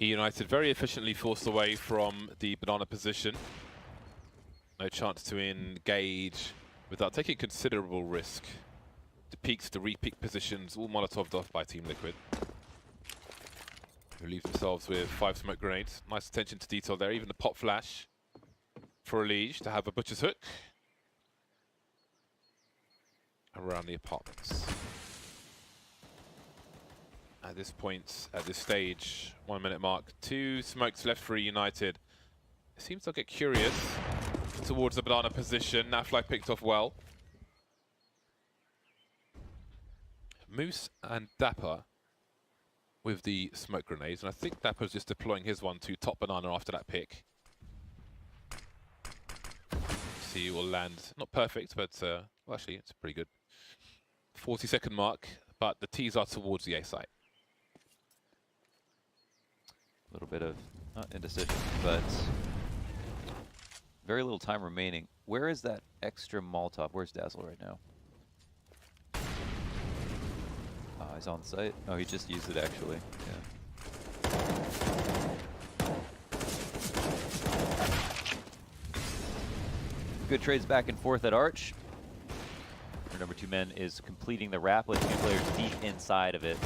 eUnited very efficiently forced away from the banana position. No chance to engage without taking considerable risk. The peaks, the re-peak positions, all Molotov'd off by Team Liquid, who leave themselves with 5 smoke grenades. Nice attention to detail there, even the pop flash for Elige to have a butcher's hook around the apartments. at this point, at this stage. 1 minute mark. 2 smokes left for United. It seems they'll get curious towards the banana position. Nafly picked off well. Moose and Dapper with the smoke grenades, and I think Dapper's just deploying his one to top banana after that pick. See, will land not perfect, but well, actually it's pretty good. 40-second mark, but the T's are towards the A site. A little bit of not indecision, but very little time remaining. Where is that extra Molotov? Where's Dazzle right now? He's on site. Oh, he just used it actually. Yeah. Good trades back and forth at Arch. Our number 2 men is completing the wrap with 2 players deep inside of it.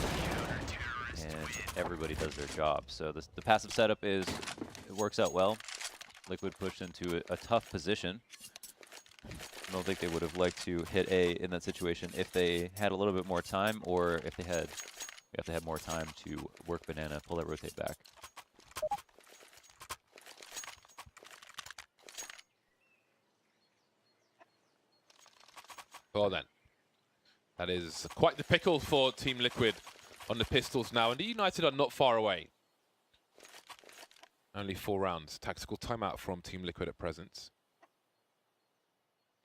And everybody does their job. So the passive setup it works out well. Liquid pushed into a tough position. I don't think they would have liked to hit A in that situation if they had a little bit more time, or if they had more time to work banana, pull that rotate back. Well then, that is quite the pickle for Team Liquid on the pistols now, and the United are not far away. Only 4 rounds. Tactical timeout from Team Liquid at present.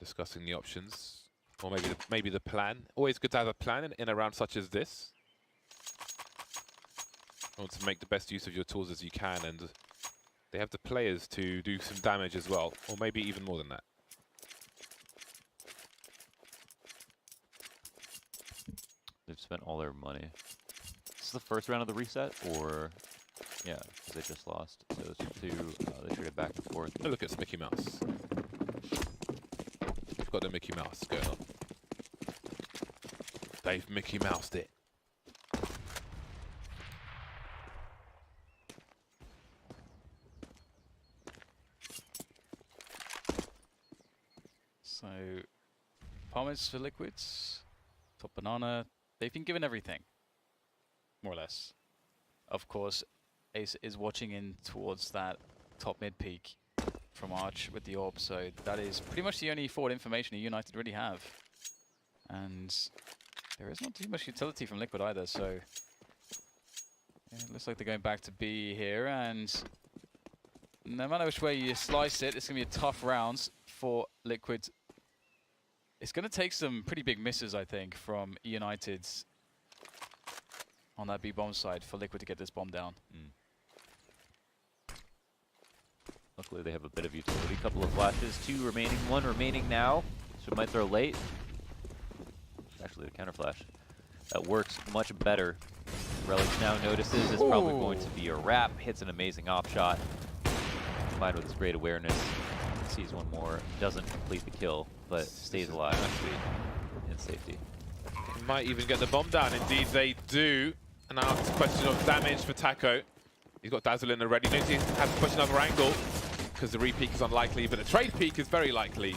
Discussing the options, or maybe the plan. Always good to have a plan in a round such as this. You want to make the best use of your tools as you can, and they have the players to do some damage as well, or maybe even more than that. They've spent all their money. This is the first round of the reset, or yeah, because they just lost. So it's 2. They traded back and forth. Oh, look, it's Mickey Mouse. Got the Mickey Mouse going on. They've Mickey Moused it. So, Palmers for Liquids, top banana. They've been given everything, more or less. Of course, Ace is watching in towards that top mid peak from Arch with the orb, so that is pretty much the only forward information United really have. And there is not too much utility from Liquid either, so yeah, it looks like they're going back to B here, and no matter which way you slice it, it's going to be a tough round for Liquid. It's going to take some pretty big misses, I think, from United on that B bomb side for Liquid to get this bomb down. Luckily, they have a bit of utility. Couple of flashes, 2 remaining, 1 remaining now. So it might throw late. Actually, the counter flash. That works much better. Relic now notices it's probably going to be a wrap. Hits an amazing op shot. Combined with his great awareness. Sees one more. Doesn't complete the kill, but stays alive in safety. Might even get the bomb down. Indeed, they do. And now it's a question of damage for Taco. He's got Dazzle in already. Knows he has to push another angle, because the re-peek is unlikely, but the trade peek is very likely.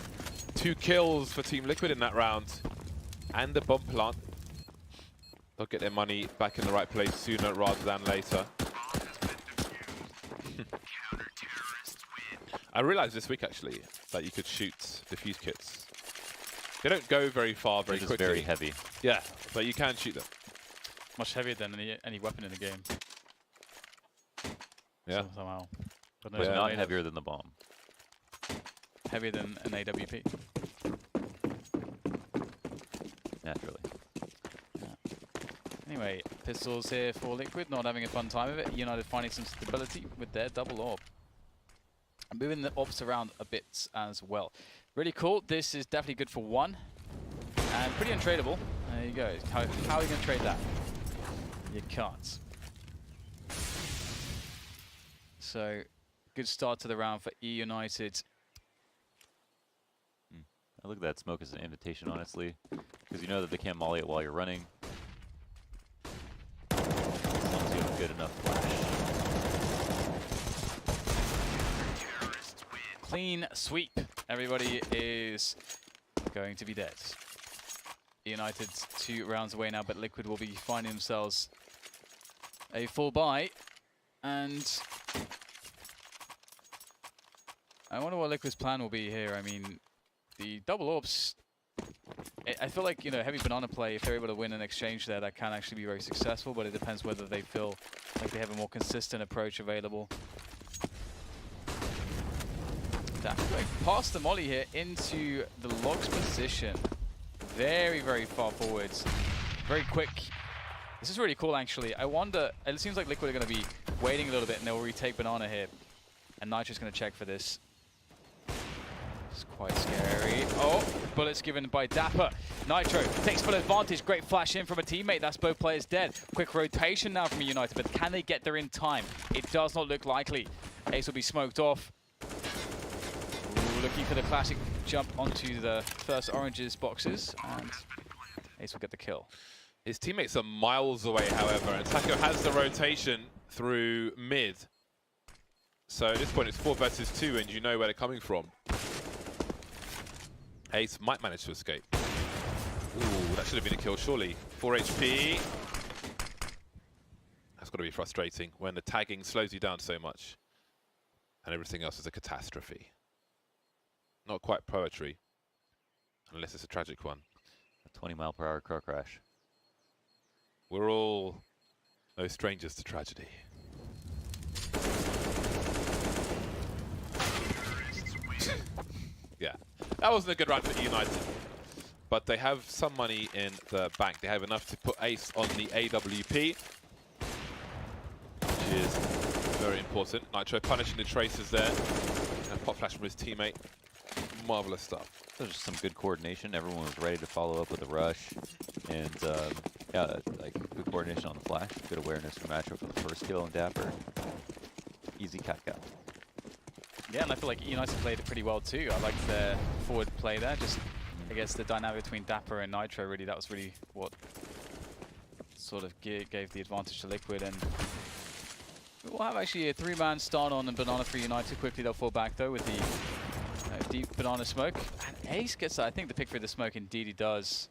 2 kills for Team Liquid in that round. And the bomb plant. They'll get their money back in the right place sooner rather than later. I realized this week, actually, that you could shoot defuse kits. They don't go very far very quickly. Very heavy. Yeah, but you can shoot them. Much heavier than any weapon in the game. Yeah. Somehow. But But not heavier than the bomb. Heavier than an AWP. Naturally. Yeah. Anyway, pistols here for Liquid, not having a fun time of it. United finding some stability with their double orb. Moving the orbs around a bit as well. Really cool. This is definitely good for 1. And pretty untradeable. There you go. How are you going to trade that? You can't. So, good start to the round for eUnited. I look at that smoke as an invitation, honestly, because you know that they can't molly it while you're running. As long as you have a good enough flash. Clean sweep. Everybody is going to be dead. United 2 rounds away now, but Liquid will be finding themselves a full buy, and I wonder what Liquid's plan will be here. I mean, the double orbs, I feel like, you know, heavy banana play, if they're able to win an exchange there, that can actually be very successful, but it depends whether they feel like they have a more consistent approach available. Past the molly here into the logs position. Very, very far forwards. Very quick. This is really cool, actually. I wonder, it seems like Liquid are going to be waiting a little bit and they'll retake banana here. And Nitro's going to check for this. It's quite scary. Oh, bullets given by Dapper. Nitro takes full advantage. Great flash in from a teammate. That's both players dead. Quick rotation now from eUnited, but can they get there in time? It does not look likely. Ace will be smoked off. Ooh, looking for the classic jump onto the first oranges boxes, and Ace will get the kill. His teammates are miles away, however, and Taco has the rotation through mid. So at this point it's 4 versus 2, and you know where they're coming from. Ace might manage to escape. Ooh, that should have been a kill, surely. 4 HP. That's got to be frustrating when the tagging slows you down so much. And everything else is a catastrophe. Not quite poetry. Unless it's a tragic one. A 20-mile-per-hour car crash. We're all no strangers to tragedy. Yeah, that wasn't a good round for United. But they have some money in the bank. They have enough to put Ace on the AWP, which is very important. Nitro punishing the tracers there. And pop flash from his teammate. Marvelous stuff. So just some good coordination. Everyone was ready to follow up with a rush. And yeah, like good coordination on the flash. Good awareness from Nitro for the first kill on Dapper. Easy cat cow. Yeah, and I feel like eUnited played it pretty well too. I liked their forward play there. Just, I guess, the dynamic between Dapper and Nitro, really, that was really what sort of gave the advantage to Liquid. And we'll have actually a 3-man start on and banana for eUnited. Quickly they'll fall back though with the deep banana smoke. And Ace gets, I think, the pick for the smoke. Indeed he does.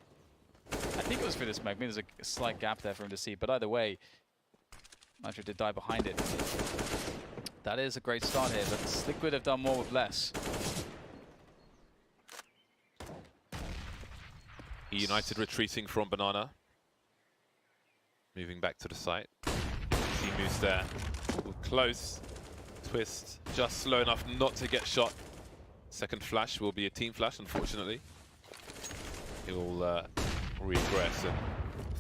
I think it was for the smoke. Maybe there's a slight gap there for him to see. But either way, Nitro did die behind it. That is a great start here, but Liquid have done more with less. eUnited retreating from banana. Moving back to the site. See moves there. Ooh, close. Twist. Just slow enough not to get shot. Second flash will be a team flash, unfortunately. He'll regress and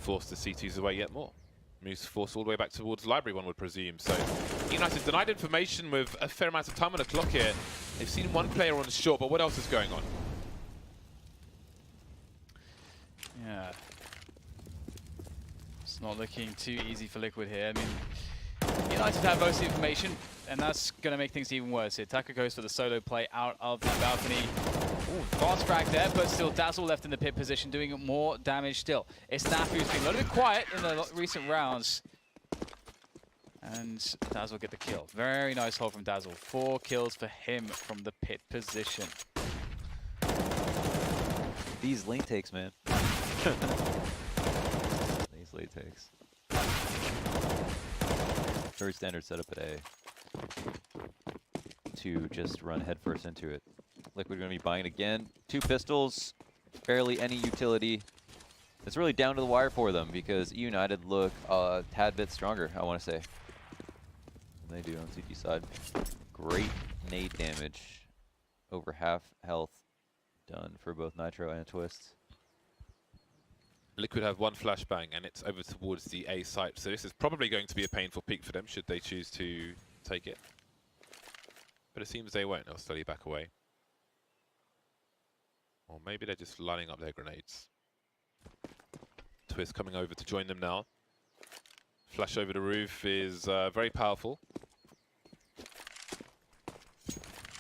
force the CTs away yet more. Moves force all the way back towards library, one would presume. So United denied information with a fair amount of time on the clock here. They've seen one player on short, but what else is going on? Yeah. It's not looking too easy for Liquid here. I mean, United have most of the information, and that's going to make things even worse here. Taka goes for the solo play out of the balcony. Ooh, fast frag there, but still Dazzle left in the pit position, doing more damage still. It's Nafu who's been a little bit quiet in the recent rounds. And Dazzle get the kill. Very nice hold from Dazzle. 4 kills for him from the pit position. These lane takes, man. These lane takes. Very standard setup at A. To just run headfirst into it. Liquid going to be buying it again. 2 pistols, barely any utility. It's really down to the wire for them because eUnited look a tad bit stronger, I want to say, than they do on CT side. Great nade damage. Over half health done for both Nitro and Twist. Liquid have 1 flashbang and it's over towards the A site. So this is probably going to be a painful peak for them should they choose to take it. But it seems they won't. They'll slowly back away. Or maybe they're just lining up their grenades. Twist coming over to join them now. Flash over the roof is very powerful.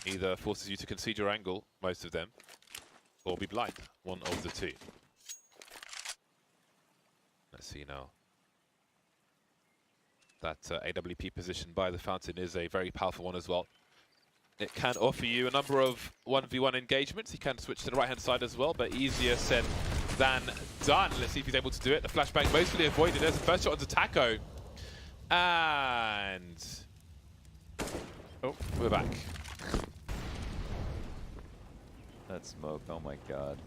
Either forces you to concede your angle, most of them, or be blind, one of the two. Let's see now. That AWP position by the fountain is a very powerful one as well. It can offer you a number of 1v1 engagements. He can switch to the right-hand side as well, but easier said than done. Let's see if he's able to do it. The flashbang mostly avoided. There's the first shot onto Taco. And Oh, we're back. That smoke, oh my god.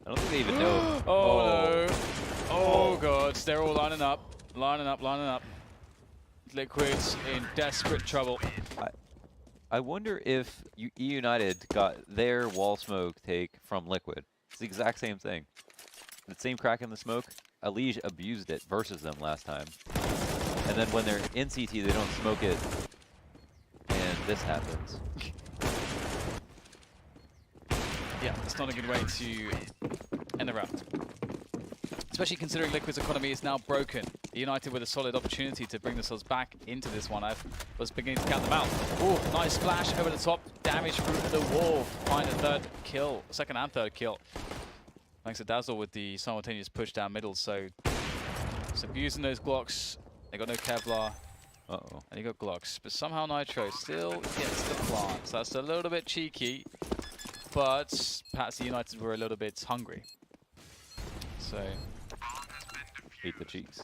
I don't think they even know. Oh no. Oh god, they're all lining up. Lining up, lining up. Liquid's in desperate trouble. I wonder if eUnited got their wall smoke take from Liquid. It's the exact same thing. The same crack in the smoke. Alige abused it versus them last time. And then when they're in CT, they don't smoke it. And this happens. Yeah, it's not a good way to end the round. Especially considering Liquid's economy is now broken. United with a solid opportunity to bring themselves back into this one. I was beginning to count them out. Oh, nice splash over the top. Damage through the wall. Find a third kill. Second and third kill. Thanks to Dazzle with the simultaneous push down middle. So, abusing those Glocks. They got no Kevlar. Uh-oh. And he got Glocks. But somehow Nitro still gets the plant. So that's a little bit cheeky. But perhaps the United were a little bit hungry. So... Eat the cheeks.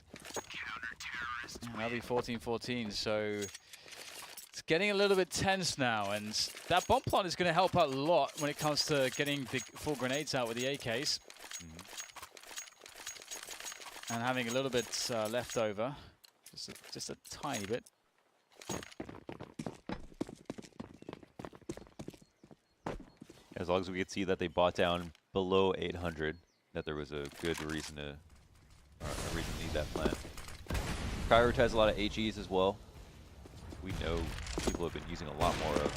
That'll be 14-14, so it's getting a little bit tense now, and that bomb plant is going to help out a lot when it comes to getting the full grenades out with the AKs. And having a little bit left over, just a tiny bit. As long as we could see that they bought down below 800, that there was a good reason to, or a reason to need that plant. Prioritize a lot of HEs as well. We know people have been using a lot more of.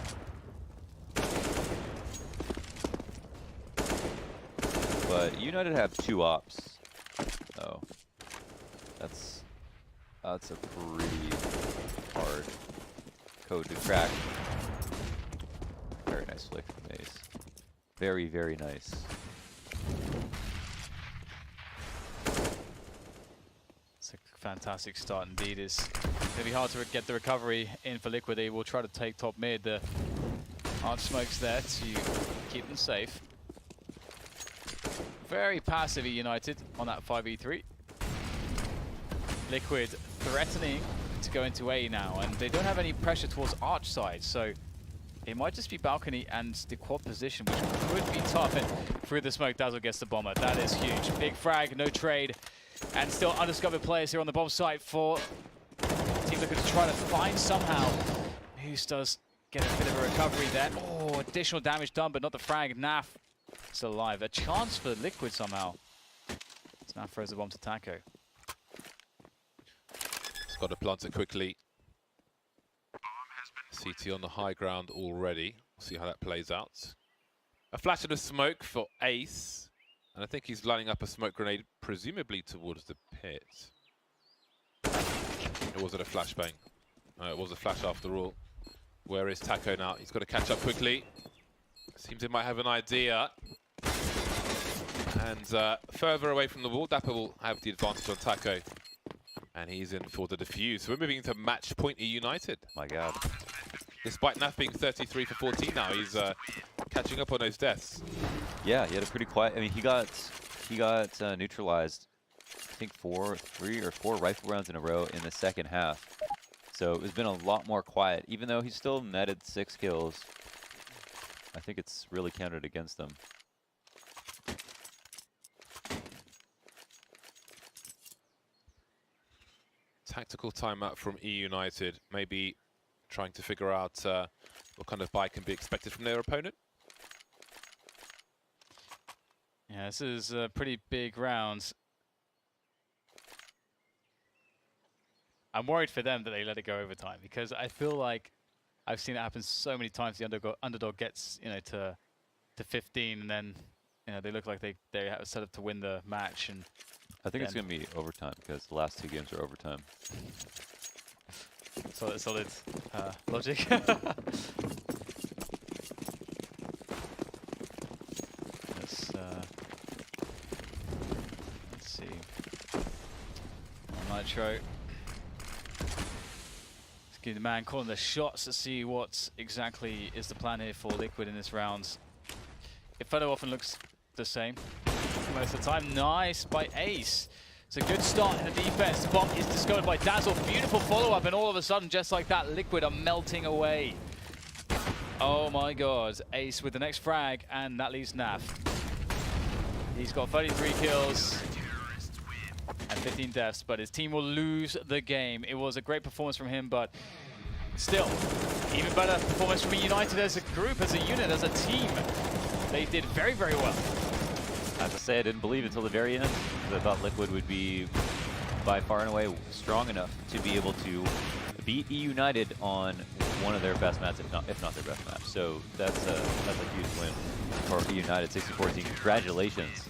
But United have 2 ops. Oh, that's a pretty hard code to crack. Very nice flick from Ace. Very, very nice. It's a fantastic start indeed. It's going to be hard to get the recovery in for Liquid. They will try to take top mid. The arch smoke's there to keep them safe. Very passive United on that 5v3. Liquid threatening to go into A now, and they don't have any pressure towards arch side, so it might just be balcony and the quad position, which could be tough. And through the smoke, Dazzle gets the bomber. That is huge. Big frag, no trade, and still undiscovered players here on the bomb site for Team Liquid to try to find somehow. Moose does get a bit of a recovery there. Oh, additional damage done, but not the frag. Naf still alive. A chance for Liquid somehow. So now throws the bomb to Taco. It's got to plant it quickly. CT on the high ground already. We'll see how that plays out. A flash of the smoke for Ace. And I think he's lining up a smoke grenade, presumably towards the pit. Or was it a flashbang? It was a flash after all. Where is Taco now? He's got to catch up quickly. Seems he might have an idea. And further away from the wall, Dapper will have the advantage on Taco. And he's in for the defuse. So we're moving into match point eUnited. My god. Despite Naf being 33 for 14 now, he's catching up on those deaths. Yeah, he had a pretty quiet. I mean, he got neutralized. I think 3 or 4 rifle rounds in a row in the second half. So it's been a lot more quiet, even though he still netted 6 kills. I think it's really counted against them. Tactical timeout from eUnited, maybe trying to figure out what kind of buy can be expected from their opponent. Yeah, this is a pretty big round. I'm worried for them that they let it go overtime, because I feel like I've seen it happen so many times. The underdog gets, to 15, and then they look like they have set up to win the match. And I think it's going to be overtime, because the last 2 games are overtime. Solid logic. Let's see. Nitro. Let's give the man calling the shots to see what exactly is the plan here for Liquid in this round. Inferno often looks the same most of the time. Nice by Ace. It's a good start in the defense. The bomb is discovered by Dazzle. Beautiful follow-up, and all of a sudden, just like that, Liquid are melting away. Oh my god. Ace with the next frag, and that leaves Naf. He's got 33 kills and 15 deaths, but his team will lose the game. It was a great performance from him, but still, even better performance from eUnited as a group, as a unit, as a team. They did very, very well. I have to say, I didn't believe it until the very end, because I thought Liquid would be by far and away strong enough to be able to beat eUnited on one of their best maps, if not their best map. So that's a huge win for eUnited, 60-14. Congratulations.